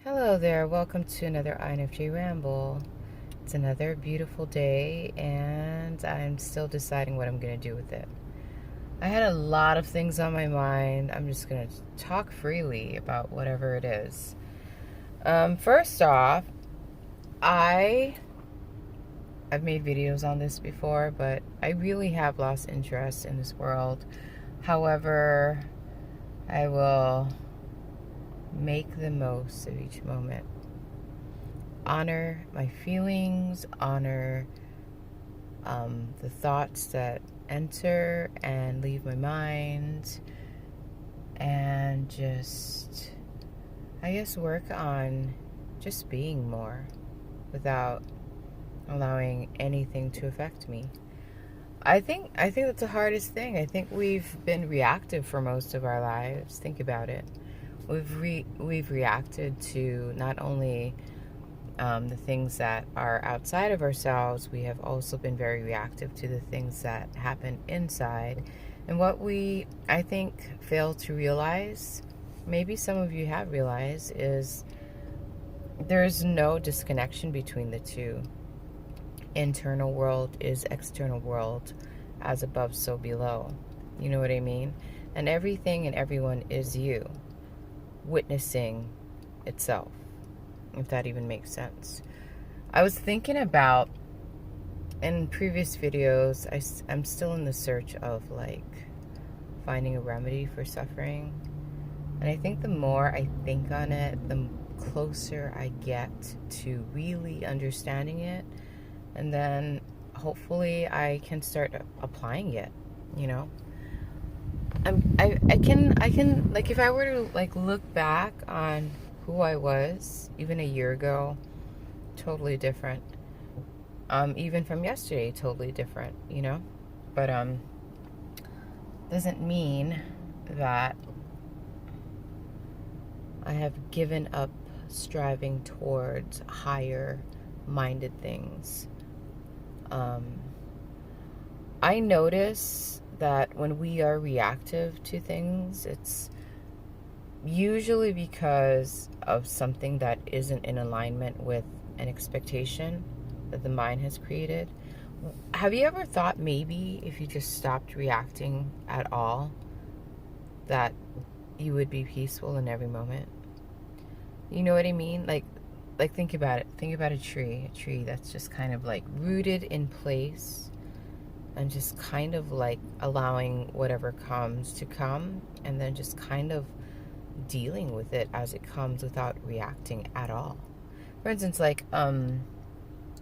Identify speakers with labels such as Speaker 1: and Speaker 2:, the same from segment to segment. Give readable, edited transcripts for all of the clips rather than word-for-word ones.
Speaker 1: Hello there, welcome to another INFJ Ramble. It's another beautiful day, and I'm still deciding what I'm going to do with it. I had a lot of things on my mind. I'm just going to talk freely about whatever it is. First off, I've made videos on this before, but I really have lost interest in this world. However, I will make the most of each moment. Honor my feelings, honor the thoughts that enter and leave my mind, and just, I guess, work on just being more without allowing anything to affect me. I think that's the hardest thing. I think we've been reactive for most of our lives. Think about it. We've reacted to not only the things that are outside of ourselves, we have also been very reactive to the things that happen inside. And what we, I think, fail to realize, maybe some of you have realized, is there's no disconnection between the two. Internal world is external world, as above, so below. You know what I mean? And everything and everyone is you, witnessing itself, if that even makes sense. I was thinking about, in previous videos, I'm still in the search of finding a remedy for suffering. And I think the more I think on it, the closer I get to really understanding it. And then hopefully I can start applying it, you know? I can if I were to look back on who I was even a year ago, totally different. Even from yesterday, totally different, you know? But doesn't mean that I have given up striving towards higher minded things. I notice that when we are reactive to things, it's usually because of something that isn't in alignment with an expectation that the mind has created. Have you ever thought maybe if you just stopped reacting at all, that you would be peaceful in every moment? You know what I mean? Like think about it. Think about a tree that's just kind of rooted in place and just kind of allowing whatever comes to come, and then just kind of dealing with it as it comes without reacting at all. For instance, and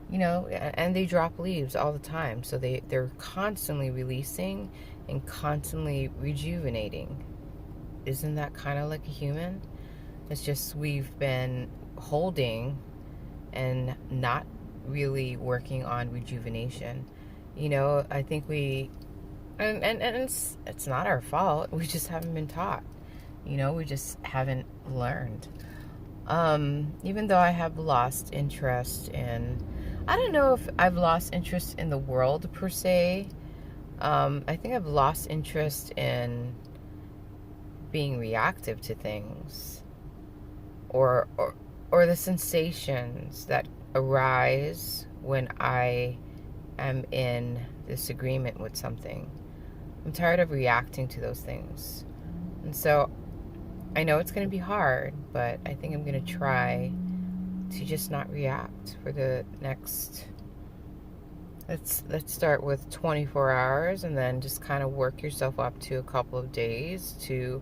Speaker 1: they drop leaves all the time, so they're constantly releasing and constantly rejuvenating. Isn't that kind of like a human? It's just we've been holding and not really working on rejuvenation. I think and it's not our fault. We just haven't been taught. We just haven't learned. Even though I have lost interest in, I don't know if I've lost interest in the world per se. I think I've lost interest in being reactive to things, or the sensations that arise when I am in disagreement with something. I'm tired of reacting to those things. And so I know it's going to be hard, but I think I'm going to try to just not react for the next, let's start with 24 hours, and then just kind of work yourself up to a couple of days, to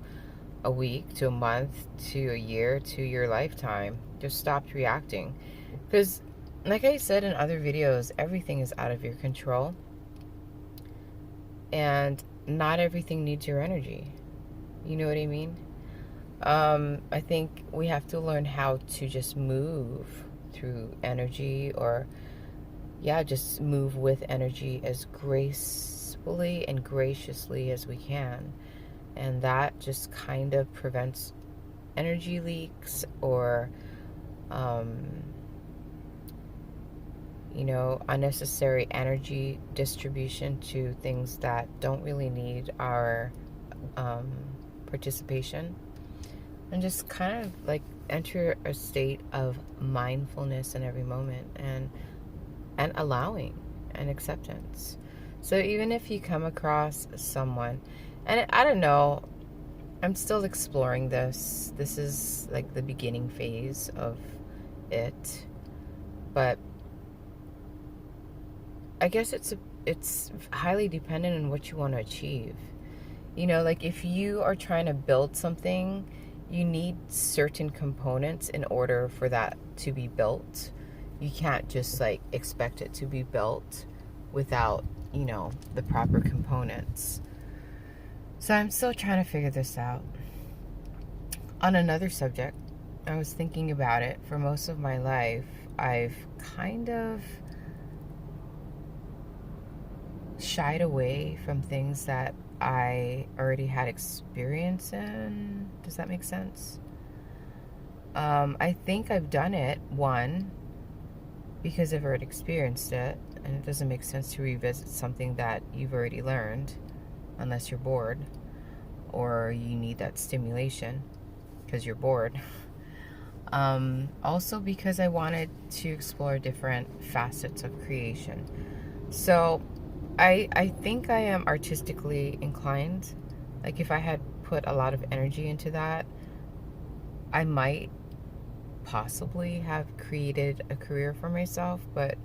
Speaker 1: a week, to a month, to a year, to your lifetime. Just stop reacting. Because like I said in other videos, everything is out of your control, and not everything needs your energy. You know what I mean? I think we have to learn how to just move through energy, or just move with energy as gracefully and graciously as we can. And that just kind of prevents energy leaks, or unnecessary energy distribution to things that don't really need our participation. And just kind of enter a state of mindfulness in every moment, and allowing and acceptance. So even if you come across someone, and I don't know, I'm still exploring this. This is like the beginning phase of it, but I guess it's highly dependent on what you want to achieve. Like if you are trying to build something, you need certain components in order for that to be built. You can't just like expect it to be built without, the proper components. So I'm still trying to figure this out. On another subject, I was thinking about it. For most of my life, I've kind of shied away from things that I already had experience in. Does that make sense? I think I've done it, one, because I've already experienced it, and it doesn't make sense to revisit something that you've already learned unless you're bored or you need that stimulation because you're bored. Also because I wanted to explore different facets of creation. So I think I am artistically inclined. Like if I had put a lot of energy into that, I might possibly have created a career for myself, but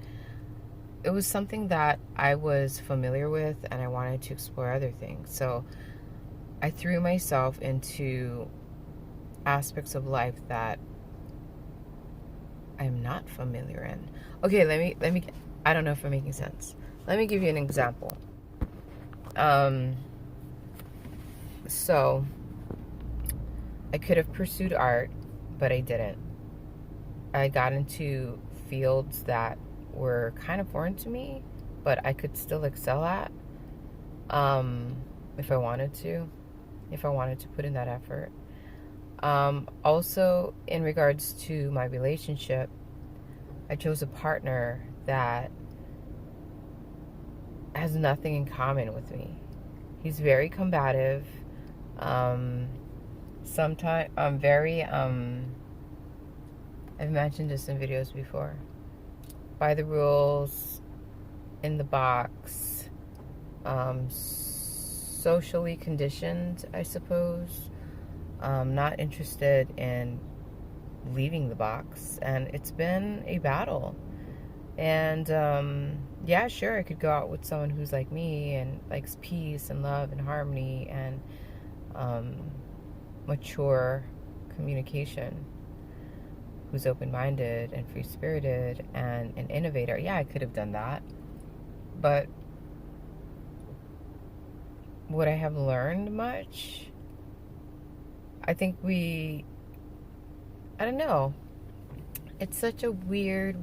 Speaker 1: it was something that I was familiar with and I wanted to explore other things. So I threw myself into aspects of life that I'm not familiar in. Okay, let me I don't know if I'm making sense. Let me give you an example. So I could have pursued art, but I didn't. I got into fields that were kind of foreign to me, but I could still excel at, if I wanted to put in that effort. Also, in regards to my relationship, I chose a partner that has nothing in common with me. He's very combative. Sometimes I'm very, I've mentioned this in videos before. By the rules, in the box, socially conditioned, I suppose. Not interested in leaving the box, and it's been a battle. And yeah, sure, I could go out with someone who's like me and likes peace and love and harmony and mature communication, who's open-minded and free-spirited and an innovator. Yeah, I could have done that, but would I have learned much? I think I don't know. It's such a weird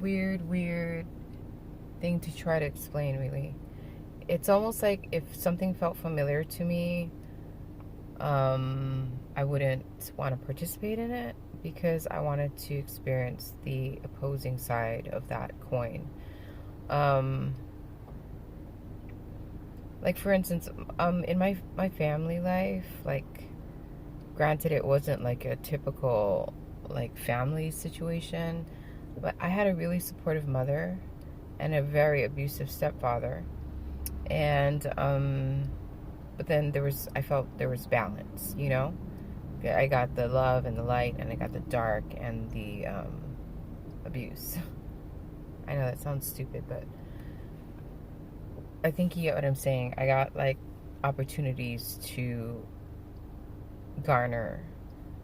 Speaker 1: thing to try to explain, really. It's almost like if something felt familiar to me, I wouldn't want to participate in it because I wanted to experience the opposing side of that coin. Like for instance, in my family life, like granted it wasn't like a typical like family situation, but I had a really supportive mother and a very abusive stepfather. And but then I felt there was balance, I got the love and the light, and I got the dark and the abuse. I know that sounds stupid, but I think you get what I'm saying. I got like opportunities to garner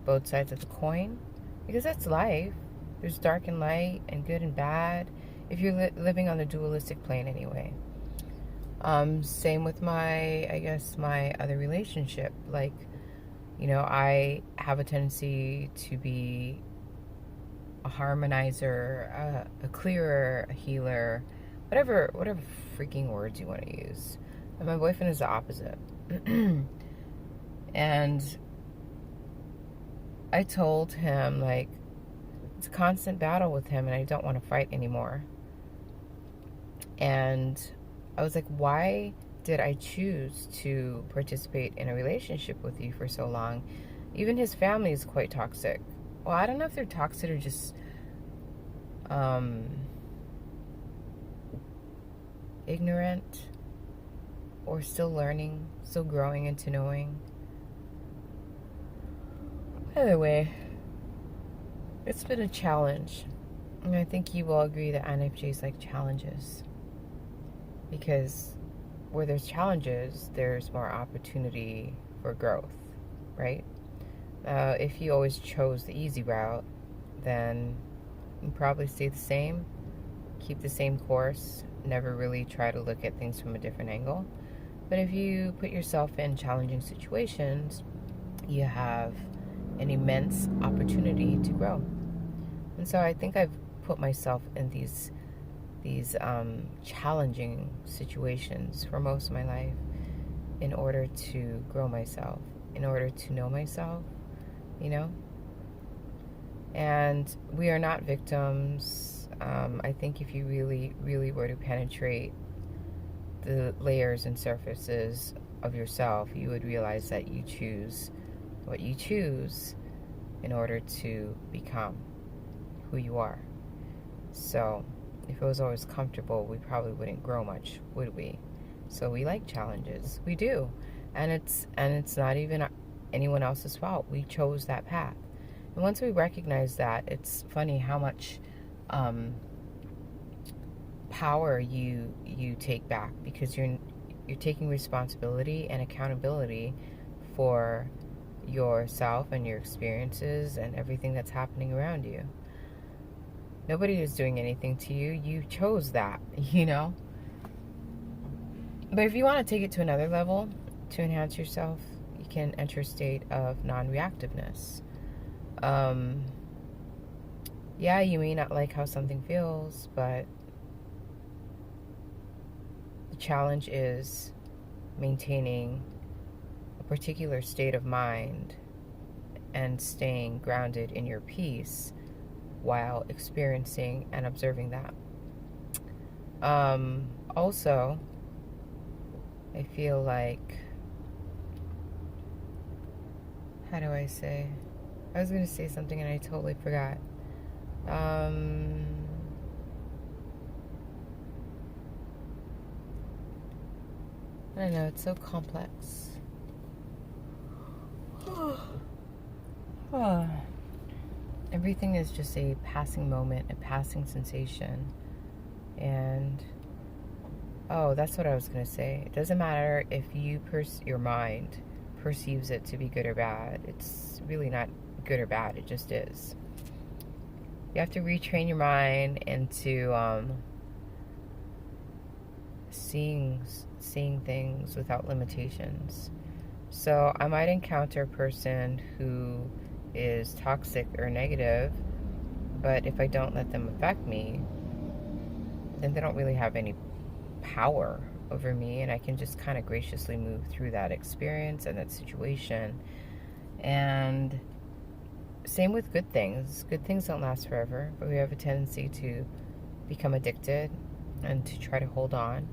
Speaker 1: both sides of the coin, because that's life. There's dark and light and good and bad if you're living on the dualistic plane anyway. Same with my other relationship. Like, I have a tendency to be a harmonizer, a clearer, a healer, whatever freaking words you want to use. And my boyfriend is the opposite. And I told him, like, it's a constant battle with him and I don't want to fight anymore. And I was like, why did I choose to participate in a relationship with you for so long? Even his family is quite toxic. well, I don't know if they're toxic or just ignorant, or still learning, still growing into knowing. Either way, it's been a challenge. And I think you will agree that INFJs like challenges. Because where there's challenges, there's more opportunity for growth, right? If you always chose the easy route, then you probably stay the same, keep the same course, never really try to look at things from a different angle. But if you put yourself in challenging situations, you have an immense opportunity to grow. And so I think I've put myself in these challenging situations for most of my life in order to grow myself, in order to know myself, you know? And we are not victims. I think if you really, really were to penetrate the layers and surfaces of yourself, you would realize that you choose what you choose in order to become who you are. So if it was always comfortable, we probably wouldn't grow much, would we? So we like challenges. We do. And it's not even anyone else's fault. We chose that path. And once we recognize that, it's funny how much power you take back, because you're taking responsibility and accountability for yourself and your experiences and everything that's happening around you. Nobody is doing anything to you. You chose that, you know? But if you want to take it to another level to enhance yourself, you can enter a state of non-reactiveness. Yeah, you may not like how something feels, but the challenge is maintaining a particular state of mind and staying grounded in your peace while experiencing and observing that. Also, I feel like, how do I say? I was going to say something and I totally forgot. I don't know, it's so complex. Everything is just a passing moment, a passing sensation. And, oh, that's what I was going to say. It doesn't matter if your mind perceives it to be good or bad. It's really not good or bad. It just is. You have to retrain your mind into seeing things without limitations. So I might encounter a person who is toxic or negative, but if I don't let them affect me, then they don't really have any power over me, and I can just kind of graciously move through that experience and that situation. And same with good things. Good things don't last forever, but we have a tendency to become addicted and to try to hold on.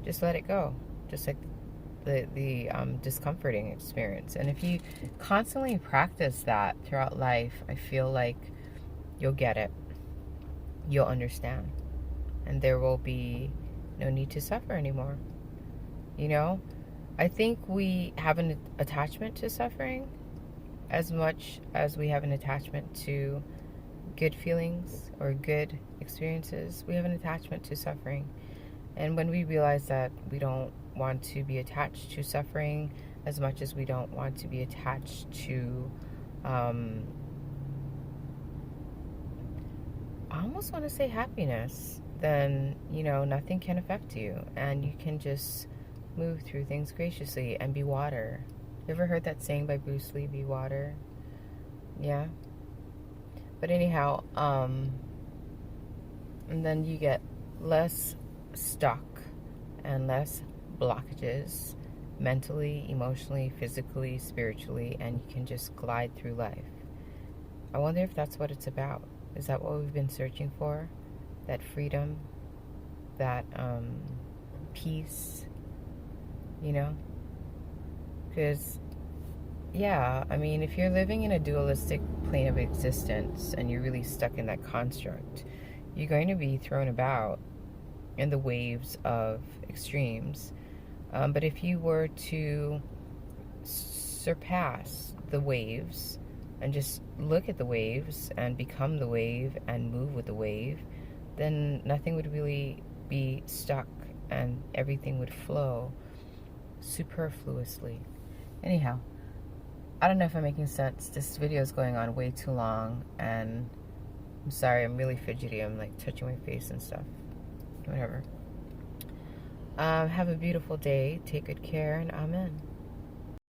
Speaker 1: Just let it go. Just like the discomforting experience. And if you constantly practice that throughout life, I feel like you'll get it. You'll understand. And there will be no need to suffer anymore. You know? I think we have an attachment to suffering as much as we have an attachment to good feelings or good experiences. We have an attachment to suffering. And when we realize that we don't want to be attached to suffering as much as we don't want to be attached to I almost want to say happiness, then nothing can affect you, and you can just move through things graciously and be water. You ever heard that saying by Bruce Lee, be water? Yeah. But anyhow, and then you get less stuck and less blockages mentally, emotionally, physically, spiritually, and you can just glide through life. I wonder if that's what it's about. Is that what we've been searching for? That freedom, that peace, because yeah, I mean, if you're living in a dualistic plane of existence and you're really stuck in that construct, you're going to be thrown about in the waves of extremes. But if you were to surpass the waves and just look at the waves and become the wave and move with the wave, then nothing would really be stuck and everything would flow superfluously. Anyhow, I don't know if I'm making sense. This video is going on way too long, and I'm sorry, I'm really fidgety. I'm like touching my face and stuff. Whatever. Have a beautiful day. Take good care, and amen.